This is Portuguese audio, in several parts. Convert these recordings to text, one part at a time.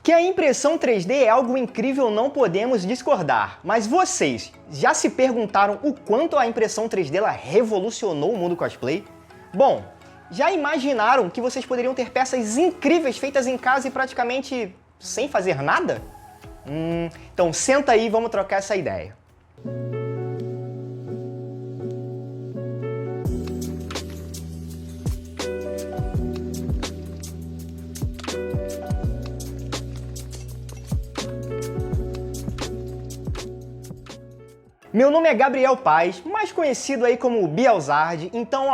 Que a impressão 3D é algo incrível, não podemos discordar. Mas vocês já se perguntaram o quanto a impressão 3D ela revolucionou o mundo cosplay? Bom, já imaginaram que vocês poderiam ter peças incríveis feitas em casa e praticamente sem fazer nada? Então senta aí e vamos trocar essa ideia. Meu nome é Gabriel Paz, mais conhecido aí como Bielzard, então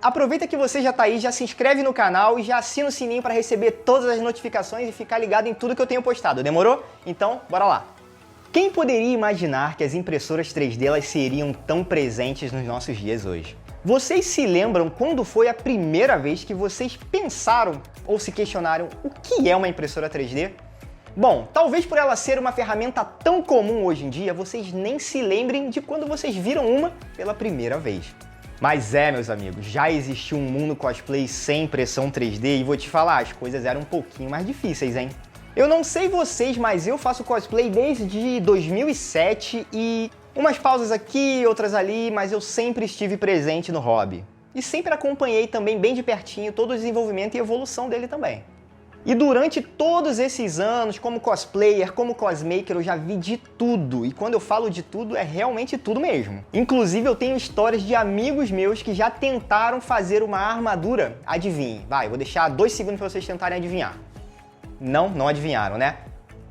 aproveita que você já tá aí, já se inscreve no canal e já assina o sininho para receber todas as notificações e ficar ligado em tudo que eu tenho postado, demorou? Então, bora lá! Quem poderia imaginar que as impressoras 3D elas seriam tão presentes nos nossos dias hoje? Vocês se lembram quando foi a primeira vez que vocês pensaram ou se questionaram o que é uma impressora 3D? Bom, talvez por ela ser uma ferramenta tão comum hoje em dia, vocês nem se lembrem de quando vocês viram uma pela primeira vez. Mas meus amigos, já existiu um mundo cosplay sem impressão 3D e vou te falar, as coisas eram um pouquinho mais difíceis, hein? Eu não sei vocês, mas eu faço cosplay desde 2007 e umas pausas aqui, outras ali, mas eu sempre estive presente no hobby. E sempre acompanhei também bem de pertinho todo o desenvolvimento e evolução dele também. E durante todos esses anos, como cosplayer, como cosmaker, eu já vi de tudo. E quando eu falo de tudo, é realmente tudo mesmo. Inclusive, eu tenho histórias de amigos meus que já tentaram fazer uma armadura. Adivinhe. Vai, vou deixar 2 segundos para vocês tentarem adivinhar. Não adivinharam, né?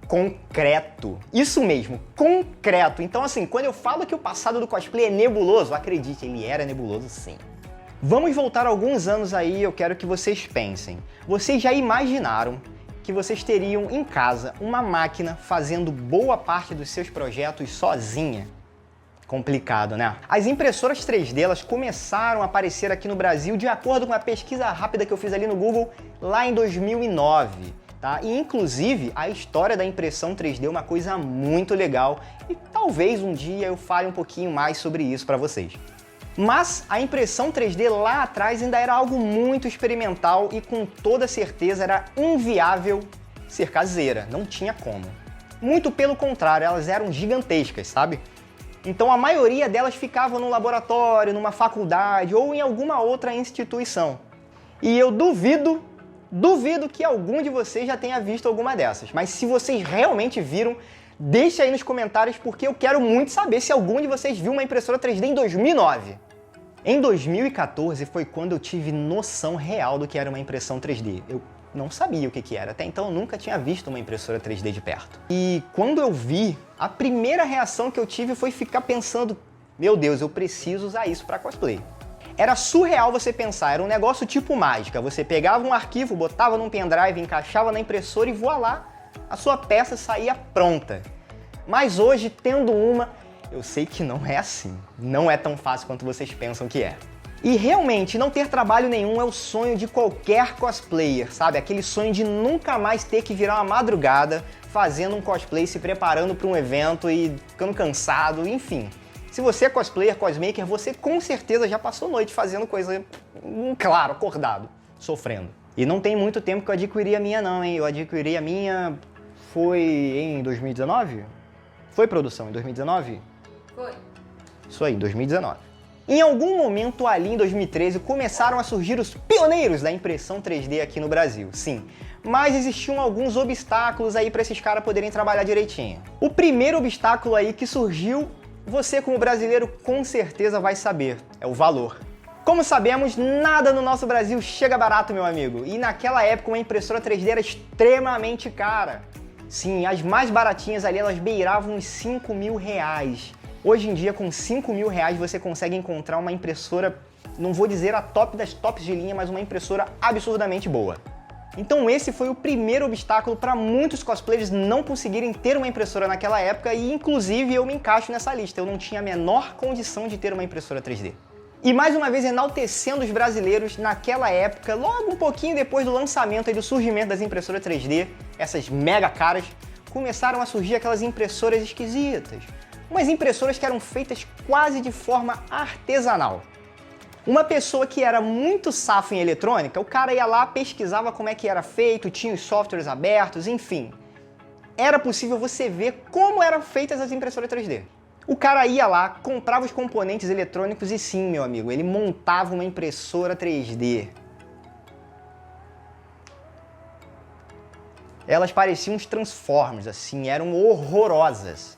Concreto. Isso mesmo, concreto. Então, assim, quando eu falo que o passado do cosplay é nebuloso, acredite, ele era nebuloso sim. Vamos voltar alguns anos aí, eu quero que vocês pensem. Vocês já imaginaram que vocês teriam em casa uma máquina fazendo boa parte dos seus projetos sozinha? Complicado, né? As impressoras 3D elas começaram a aparecer aqui no Brasil de acordo com a pesquisa rápida que eu fiz ali no Google lá em 2009. Tá? E inclusive a história da impressão 3D é uma coisa muito legal e talvez um dia eu fale um pouquinho mais sobre isso para vocês. Mas a impressão 3D lá atrás ainda era algo muito experimental e com toda certeza era inviável ser caseira, não tinha como. Muito pelo contrário, elas eram gigantescas, sabe? Então a maioria delas ficava no laboratório, numa faculdade ou em alguma outra instituição. E eu duvido que algum de vocês já tenha visto alguma dessas. Mas se vocês realmente viram, deixa aí nos comentários porque eu quero muito saber se algum de vocês viu uma impressora 3D em 2009. Em 2014 foi quando eu tive noção real do que era uma impressão 3D. Eu não sabia o que era, até então eu nunca tinha visto uma impressora 3D de perto. E quando eu vi, a primeira reação que eu tive foi ficar pensando, meu Deus, eu preciso usar isso para cosplay. Era surreal você pensar, era um negócio tipo mágica. Você pegava um arquivo, botava num pendrive, encaixava na impressora e voilá, a sua peça saía pronta. Mas hoje, tendo uma, eu sei que não é assim. Não é tão fácil quanto vocês pensam que é. E realmente, não ter trabalho nenhum é o sonho de qualquer cosplayer, sabe? Aquele sonho de nunca mais ter que virar uma madrugada fazendo um cosplay, se preparando para um evento e ficando cansado, enfim. Se você é cosplayer, cosmaker, você com certeza já passou noite fazendo coisa, claro, acordado, sofrendo. E não tem muito tempo que eu adquiri a minha não, hein? Eu adquiri a minha... foi em 2019? Foi, produção, em 2019? Foi. Isso aí, 2019. Em algum momento ali em 2013 começaram a surgir os pioneiros da impressão 3D aqui no Brasil, sim. Mas existiam alguns obstáculos aí para esses caras poderem trabalhar direitinho. O primeiro obstáculo aí que surgiu, você como brasileiro com certeza vai saber, é o valor. Como sabemos, nada no nosso Brasil chega barato, meu amigo. E naquela época uma impressora 3D era extremamente cara. Sim, as mais baratinhas ali elas beiravam os 5 mil reais. Hoje em dia, com 5 mil reais, você consegue encontrar uma impressora, não vou dizer a top das tops de linha, mas uma impressora absurdamente boa. Então esse foi o primeiro obstáculo para muitos cosplayers não conseguirem ter uma impressora naquela época e inclusive eu me encaixo nessa lista, eu não tinha a menor condição de ter uma impressora 3D. E mais uma vez enaltecendo os brasileiros naquela época, logo um pouquinho depois do lançamento e do surgimento das impressoras 3D, essas mega caras, começaram a surgir aquelas impressoras esquisitas. Umas impressoras que eram feitas quase de forma artesanal. Uma pessoa que era muito safo em eletrônica, o cara ia lá, pesquisava como é que era feito, tinha os softwares abertos, enfim. era possível você ver como eram feitas as impressoras 3D. O cara ia lá, comprava os componentes eletrônicos e sim, meu amigo, ele montava uma impressora 3D. Elas pareciam uns Transformers, assim, eram horrorosas.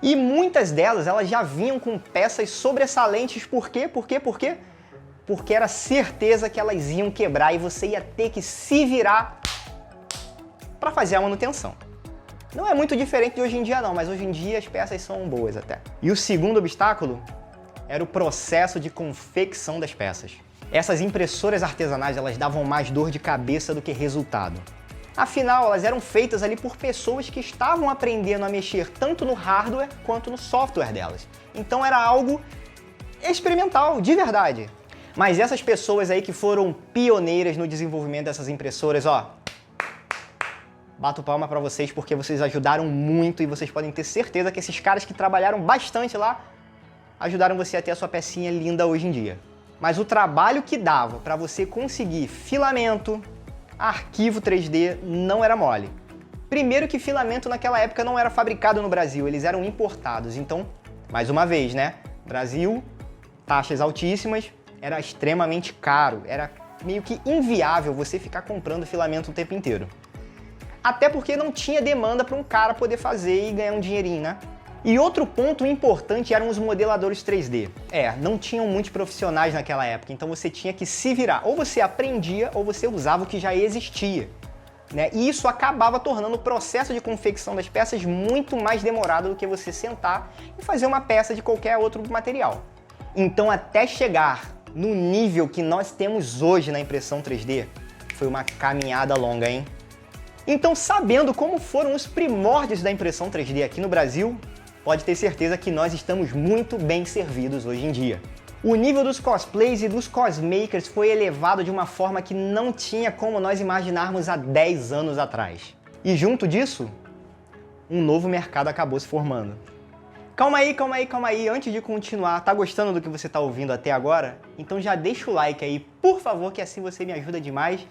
E muitas delas, elas já vinham com peças sobressalentes. Por quê? Porque era certeza que elas iam quebrar e você ia ter que se virar para fazer a manutenção. Não é muito diferente de hoje em dia não, mas hoje em dia as peças são boas até. E o segundo obstáculo era o processo de confecção das peças. Essas impressoras artesanais, elas davam mais dor de cabeça do que resultado. Afinal, elas eram feitas ali por pessoas que estavam aprendendo a mexer tanto no hardware quanto no software delas. Então era algo experimental, de verdade. Mas essas pessoas aí que foram pioneiras no desenvolvimento dessas impressoras, ó, bato palma pra vocês porque vocês ajudaram muito e vocês podem ter certeza que esses caras que trabalharam bastante lá ajudaram você a ter a sua pecinha linda hoje em dia. Mas o trabalho que dava pra você conseguir filamento, arquivo 3D não era mole. Primeiro que filamento naquela época não era fabricado no Brasil, eles eram importados. Então, mais uma vez, né? Brasil, taxas altíssimas, era extremamente caro, era meio que inviável você ficar comprando filamento o tempo inteiro. Até porque não tinha demanda para um cara poder fazer e ganhar um dinheirinho, né? E outro ponto importante eram os modeladores 3D. Não tinham muitos profissionais naquela época, então você tinha que se virar. Ou você aprendia ou você usava o que já existia, né? E isso acabava tornando o processo de confecção das peças muito mais demorado do que você sentar e fazer uma peça de qualquer outro material. Então até chegar no nível que nós temos hoje na impressão 3D, foi uma caminhada longa, hein? Então, sabendo como foram os primórdios da impressão 3D aqui no Brasil, pode ter certeza que nós estamos muito bem servidos hoje em dia. O nível dos cosplays e dos cosmakers foi elevado de uma forma que não tinha como nós imaginarmos há 10 anos atrás. E junto disso, um novo mercado acabou se formando. Calma aí, antes de continuar, tá gostando do que você tá ouvindo até agora? Então já deixa o like aí, por favor, que assim você me ajuda demais.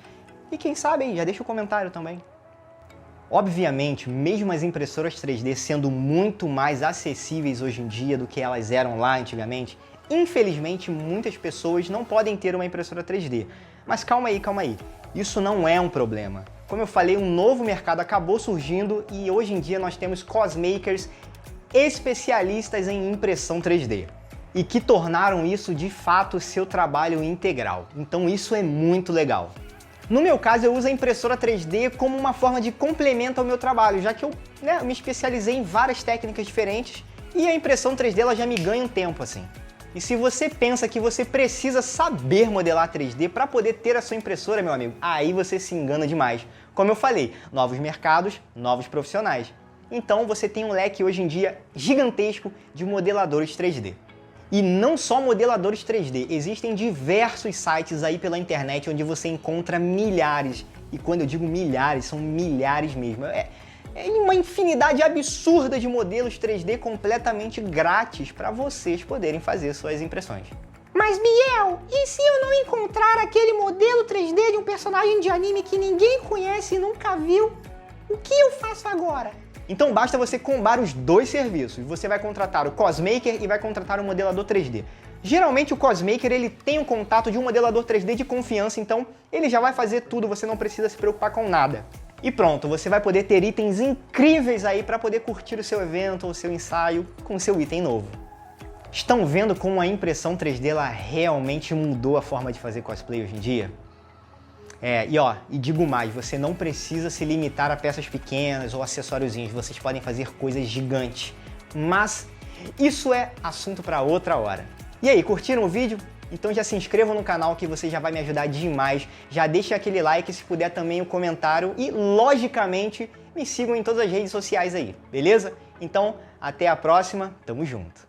E quem sabe aí, já deixa o comentário também. Obviamente, mesmo as impressoras 3D sendo muito mais acessíveis hoje em dia do que elas eram lá antigamente, infelizmente muitas pessoas não podem ter uma impressora 3D. Mas calma aí, isso não é um problema. Como eu falei, um novo mercado acabou surgindo e hoje em dia nós temos cosmakers especialistas em impressão 3D e que tornaram isso de fato seu trabalho integral. Então isso é muito legal. No meu caso, eu uso a impressora 3D como uma forma de complemento ao meu trabalho, já que eu me especializei em várias técnicas diferentes e a impressão 3D ela já me ganha um tempo assim. E se você pensa que você precisa saber modelar 3D para poder ter a sua impressora, meu amigo, aí você se engana demais. Como eu falei, novos mercados, novos profissionais. Então você tem um leque hoje em dia gigantesco de modeladores 3D. E não só modeladores 3D, existem diversos sites aí pela internet onde você encontra milhares, e quando eu digo milhares, são milhares mesmo. É uma infinidade absurda de modelos 3D completamente grátis para vocês poderem fazer suas impressões. Mas Biel, e se eu não encontrar aquele modelo 3D de um personagem de anime que ninguém conhece e nunca viu? O que eu faço agora? Então basta você combar os dois serviços. Você vai contratar o cosmaker e vai contratar o modelador 3D. Geralmente o cosmaker ele tem o contato de um modelador 3D de confiança, então ele já vai fazer tudo, você não precisa se preocupar com nada. E pronto, você vai poder ter itens incríveis aí para poder curtir o seu evento ou o seu ensaio com o seu item novo. Estão vendo como a impressão 3D ela realmente mudou a forma de fazer cosplay hoje em dia? E digo mais, você não precisa se limitar a peças pequenas ou acessóriozinhos, vocês podem fazer coisas gigantes. Mas isso é assunto para outra hora. E aí, curtiram o vídeo? Então já se inscrevam no canal que você já vai me ajudar demais. Já deixa aquele like, se puder também o comentário e, logicamente, me sigam em todas as redes sociais aí, beleza? Então, até a próxima, tamo junto!